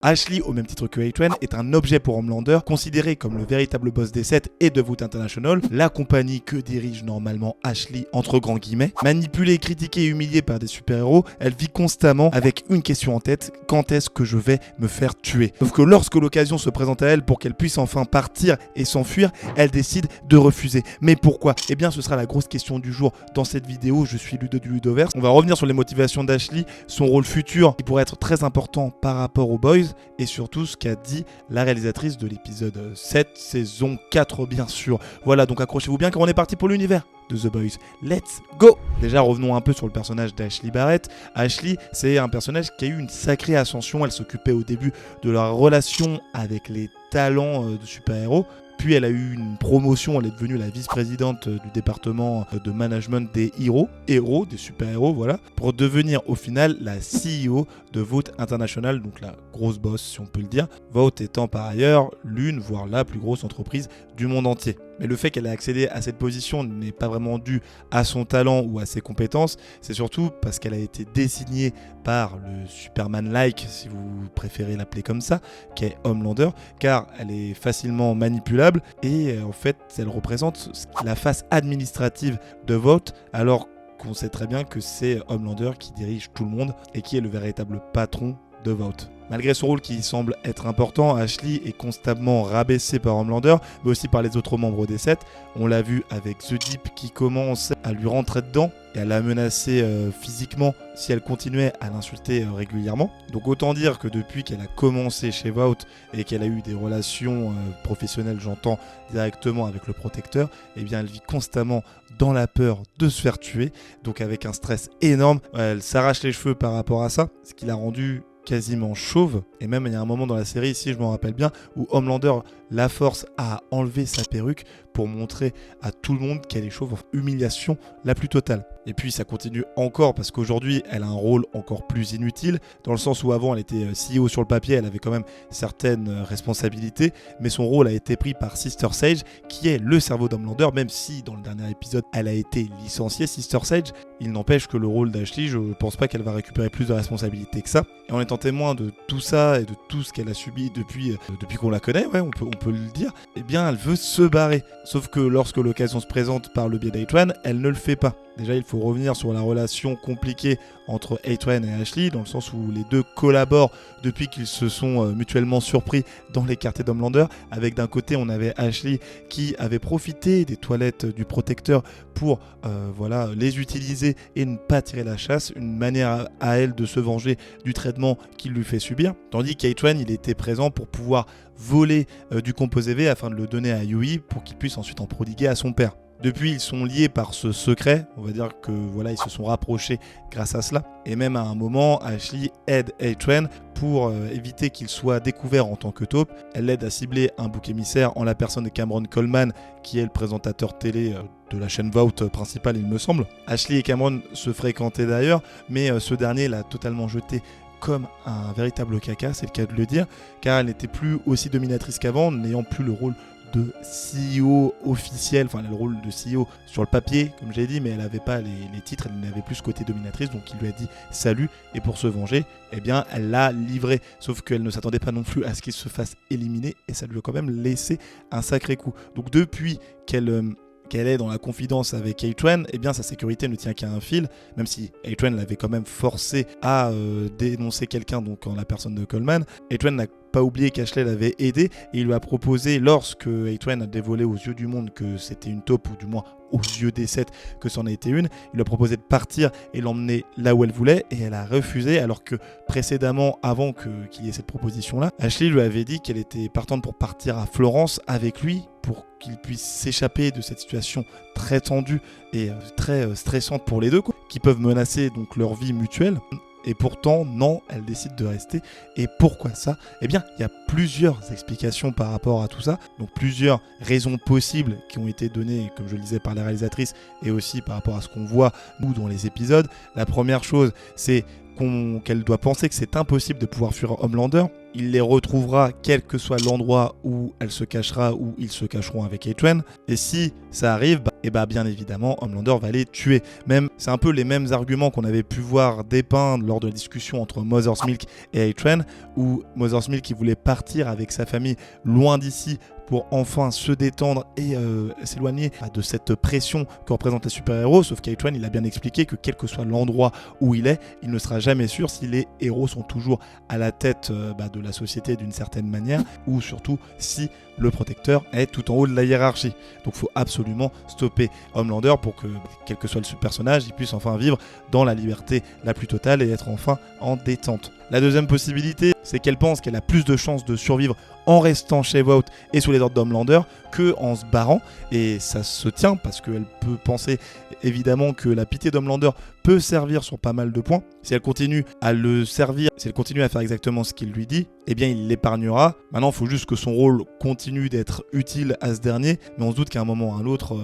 Ashley, au même titre que A-Train, est un objet pour Homelander, considéré comme le véritable boss des 7 et de Vought International, la compagnie que dirige normalement Ashley entre grands guillemets. Manipulée, critiquée et humiliée par des super-héros, elle vit constamment avec une question en tête: quand est-ce que je vais me faire tuer? Sauf que lorsque l'occasion se présente à elle pour qu'elle puisse enfin partir et s'enfuir, elle décide de refuser. Mais pourquoi? Eh bien, ce sera la grosse question du jour dans cette vidéo. Je suis Ludo du Ludoverse. On va revenir sur les motivations d'Ashley, son rôle futur qui pourrait être très important par rapport aux Boys, et surtout ce qu'a dit la réalisatrice de l'épisode 7, saison 4 bien sûr. Voilà, donc accrochez-vous bien car on est parti pour l'univers de The Boys. Let's go! Déjà, revenons un peu sur le personnage d'Ashley Barrett. Ashley, c'est un personnage qui a eu une sacrée ascension. Elle s'occupait au début de leur relation avec les talents de super-héros. Puis elle a eu une promotion, elle est devenue la vice-présidente du département de management des héros, des super-héros, voilà, pour devenir au final la CEO de Vought International, donc la grosse boss si on peut le dire. Vought étant par ailleurs l'une, voire la plus grosse entreprise du monde entier. Mais le fait qu'elle ait accédé à cette position n'est pas vraiment dû à son talent ou à ses compétences, c'est surtout parce qu'elle a été désignée par le Superman-like, si vous préférez l'appeler comme ça, qui est Homelander, car elle est facilement manipulable et en fait elle représente la face administrative de Vought, alors qu'on sait très bien que c'est Homelander qui dirige tout le monde et qui est le véritable patron de Vought. Malgré son rôle qui semble être important, Ashley est constamment rabaissée par Homelander, mais aussi par les autres membres des 7. On l'a vu avec The Deep qui commence à lui rentrer dedans et à la menacer physiquement si elle continuait à l'insulter régulièrement. Donc autant dire que depuis qu'elle a commencé chez Vought et qu'elle a eu des relations professionnelles, j'entends directement avec le protecteur, eh bien elle vit constamment dans la peur de se faire tuer, donc avec un stress énorme. Elle s'arrache les cheveux par rapport à ça, ce qui l'a rendu quasiment chauve, et même il y a un moment dans la série ici, je m'en rappelle bien, où Homelander la force à enlever sa perruque pour montrer à tout le monde qu'elle est chauve, humiliation la plus totale. Et puis ça continue encore parce qu'aujourd'hui elle a un rôle encore plus inutile, dans le sens où avant elle était CEO sur le papier, elle avait quand même certaines responsabilités, mais son rôle a été pris par Sister Sage, qui est le cerveau d'Homelander, même si dans le dernier épisode elle a été licenciée, Sister Sage. Il n'empêche que le rôle d'Ashley, je pense pas qu'elle va récupérer plus de responsabilités que ça. Et en étant témoin de tout ça et de tout ce qu'elle a subi depuis qu'on la connaît, ouais, on peut le dire, eh bien elle veut se barrer. Sauf que lorsque l'occasion se présente par le biais d'A-Train, elle ne le fait pas. Déjà, il faut revenir sur la relation compliquée entre A-Train et Ashley, dans le sens où les deux collaborent depuis qu'ils se sont mutuellement surpris dans les quartiers d'Homelander. Avec d'un côté, on avait Ashley qui avait profité des toilettes du protecteur pour les utiliser et ne pas tirer la chasse, une manière à elle de se venger du traitement qu'il lui fait subir. Tandis qu'A-Train, il était présent pour pouvoir voler du composé V afin de le donner à Yui pour qu'il puisse ensuite en prodiguer à son père. Depuis, ils sont liés par ce secret, on va dire que voilà, ils se sont rapprochés grâce à cela. Et même à un moment, Ashley aide A-Train pour éviter qu'il soit découvert en tant que taupe. Elle l'aide à cibler un bouc émissaire en la personne de Cameron Coleman, qui est le présentateur télé de la chaîne Vought principale, il me semble. Ashley et Cameron se fréquentaient d'ailleurs, mais ce dernier l'a totalement jeté comme un véritable caca, c'est le cas de le dire, car elle n'était plus aussi dominatrice qu'avant, n'ayant plus le rôle de CEO officiel, enfin elle a le rôle de CEO sur le papier comme j'ai dit, mais elle n'avait pas les titres, elle n'avait plus ce côté dominatrice, donc il lui a dit salut, et pour se venger, eh bien elle l'a livré, sauf qu'elle ne s'attendait pas non plus à ce qu'il se fasse éliminer, et ça lui a quand même laissé un sacré coup. Donc depuis qu'elle est dans la confidence avec A-Train, eh bien sa sécurité ne tient qu'à un fil, même si A-Train l'avait quand même forcé à dénoncer quelqu'un, donc en la personne de Coleman. A-Train n'a pas oublié qu'Ashley l'avait aidé et il lui a proposé, lorsque A-Train a dévoilé aux yeux du monde que c'était une taupe, ou du moins aux yeux des 7 que c'en était une, il lui a proposé de partir et l'emmener là où elle voulait, et elle a refusé, alors que précédemment, avant qu'il y ait cette proposition-là, Ashley lui avait dit qu'elle était partante pour partir à Florence avec lui, pour qu'il puisse s'échapper de cette situation très tendue et très stressante pour les deux, qui peuvent menacer donc leur vie mutuelle. Et pourtant, non, elle décide de rester. Et pourquoi ça? Eh bien, il y a plusieurs explications par rapport à tout ça. Donc, plusieurs raisons possibles qui ont été données, comme je le disais, par la réalisatrice et aussi par rapport à ce qu'on voit, nous, dans les épisodes. La première chose, c'est qu'elle doit penser que c'est impossible de pouvoir fuir Homelander. Il les retrouvera quel que soit l'endroit où elle se cachera, ou ils se cacheront avec A-Train. Et si ça arrive, et bien évidemment Homelander va les tuer. Même c'est un peu les mêmes arguments qu'on avait pu voir dépeindre lors de la discussion entre Mother's Milk et A-Train, où Mother's Milk qui voulait partir avec sa famille loin d'ici pour enfin se détendre et s'éloigner de cette pression que représentent les super-héros, sauf qu'A-Train il a bien expliqué que quel que soit l'endroit où il est, il ne sera jamais sûr si les héros sont toujours à la tête de la société d'une certaine manière, ou surtout si le protecteur est tout en haut de la hiérarchie. Donc il faut absolument stopper Homelander pour que, quel que soit le personnage, il puisse enfin vivre dans la liberté la plus totale et être enfin en détente. La deuxième possibilité, c'est qu'elle pense qu'elle a plus de chances de survivre en restant chez Vought et sous les ordres d'Homelander que en se barrant, et ça se tient parce qu'elle peut penser évidemment que la pitié d'Homelander peut servir sur pas mal de points. Si elle continue à le servir, si elle continue à faire exactement ce qu'il lui dit, eh bien il l'épargnera. Maintenant il faut juste que son rôle continue d'être utile à ce dernier, mais on se doute qu'à un moment ou à un autre,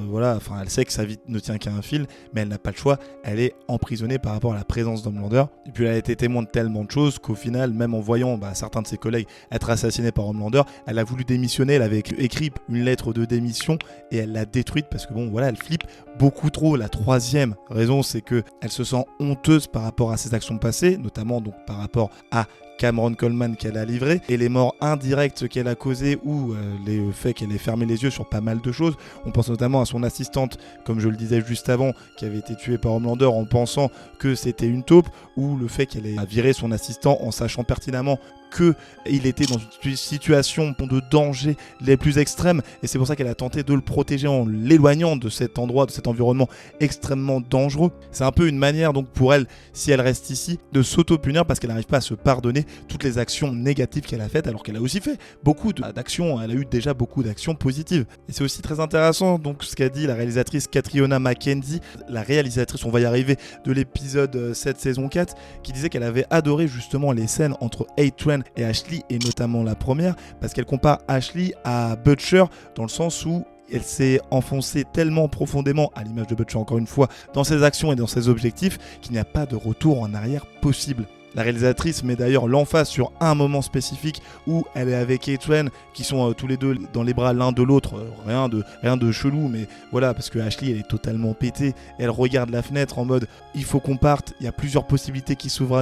elle sait que sa vie ne tient qu'à un fil, mais elle n'a pas le choix, elle est emprisonnée par rapport à la présence d'Homelander, et puis elle a été témoin de tellement de choses qu'au final, même en voyant certains de ses collègues être assassinés par Homelander, elle a voulu démissionner, elle avait écrit une lettre de démission et elle l'a détruite parce que elle flippe beaucoup trop. La troisième raison, c'est que elle se sent honteuse par rapport à ses actions passées, notamment donc par rapport à Cameron Coleman qu'elle a livré et les morts indirectes qu'elle a causées ou les faits qu'elle ait fermé les yeux sur pas mal de choses. On pense notamment à son assistante, comme je le disais juste avant, qui avait été tuée par Homelander en pensant que c'était une taupe, ou le fait qu'elle ait viré son assistant en sachant pertinemment qu'il était dans une situation de danger les plus extrêmes, et c'est pour ça qu'elle a tenté de le protéger en l'éloignant de cet endroit, de cet environnement extrêmement dangereux. C'est un peu une manière donc pour elle, si elle reste ici, de s'auto-punir parce qu'elle n'arrive pas à se pardonner toutes les actions négatives qu'elle a faites, alors qu'elle a aussi fait beaucoup d'actions, elle a eu déjà beaucoup d'actions positives. Et c'est aussi très intéressant donc ce qu'a dit la réalisatrice Catriona Mackenzie, la réalisatrice, on va y arriver, de l'épisode 7 saison 4, qui disait qu'elle avait adoré justement les scènes entre A-Train et Ashley, et notamment la première, parce qu'elle compare Ashley à Butcher dans le sens où elle s'est enfoncée tellement profondément, à l'image de Butcher encore une fois, dans ses actions et dans ses objectifs, qu'il n'y a pas de retour en arrière possible. La réalisatrice met d'ailleurs l'emphase sur un moment spécifique où elle est avec A-Train, qui sont tous les deux dans les bras l'un de l'autre, rien de chelou, mais voilà, parce que Ashley elle est totalement pétée, et elle regarde la fenêtre en mode il faut qu'on parte, il y a plusieurs possibilités qui s'offrent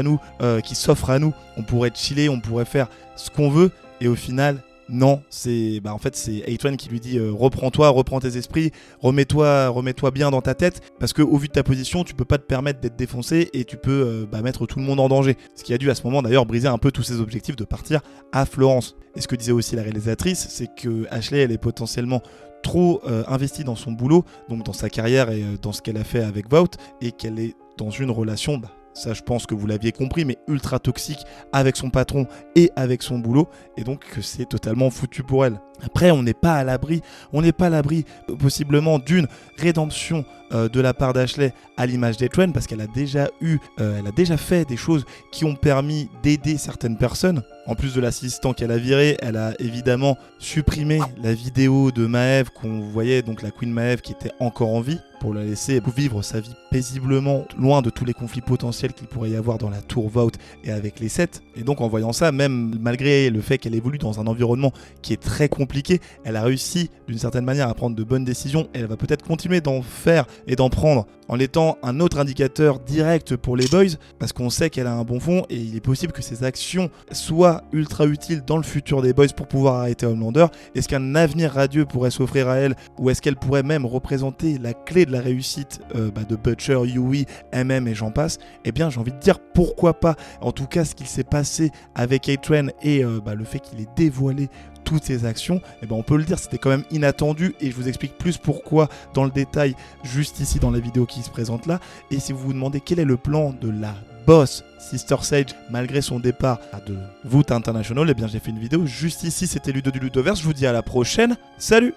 à nous, on pourrait chiller, on pourrait faire ce qu'on veut, et au final non, c'est A-Train qui lui dit reprends-toi, reprends tes esprits, remets-toi bien dans ta tête, parce que au vu de ta position, tu peux pas te permettre d'être défoncé et tu peux mettre tout le monde en danger. Ce qui a dû à ce moment d'ailleurs briser un peu tous ses objectifs de partir à Florence. Et ce que disait aussi la réalisatrice, c'est que Ashley, elle est potentiellement trop investie dans son boulot, donc dans sa carrière et dans ce qu'elle a fait avec Vought, et qu'elle est dans une relation ça je pense que vous l'aviez compris, mais ultra toxique avec son patron et avec son boulot, et donc que c'est totalement foutu pour elle. Après, on n'est pas à l'abri possiblement d'une rédemption de la part d'Ashley à l'image d'A-Train, parce qu'elle a déjà fait des choses qui ont permis d'aider certaines personnes. En plus de l'assistant qu'elle a viré, elle a évidemment supprimé la vidéo de Maeve qu'on voyait, donc la Queen Maeve qui était encore en vie, pour la laisser vivre sa vie paisiblement, loin de tous les conflits potentiels qu'il pourrait y avoir dans la tour Vought et avec les 7. Et donc en voyant ça, même malgré le fait qu'elle évolue dans un environnement qui est très compliqué, elle a réussi d'une certaine manière à prendre de bonnes décisions, et elle va peut-être continuer d'en faire et d'en prendre en étant un autre indicateur direct pour les boys, parce qu'on sait qu'elle a un bon fond, et il est possible que ses actions soient ultra utiles dans le futur des boys pour pouvoir arrêter Homelander. Est-ce qu'un avenir radieux pourrait s'offrir à elle, ou est-ce qu'elle pourrait même représenter la clé de la réussite de Butcher, Hughie, MM et j'en passe? Eh bien j'ai envie de dire pourquoi pas. En tout cas, ce qu'il s'est passé avec A-Train et le fait qu'il ait dévoilé toutes ses actions, on peut le dire, c'était quand même inattendu, et je vous explique plus pourquoi dans le détail juste ici dans la vidéo qui se présente là. Et si vous vous demandez quel est le plan de la boss Sister Sage malgré son départ de Vought International, j'ai fait une vidéo juste ici, c'était Ludo du Ludoverse. Je vous dis à la prochaine, salut.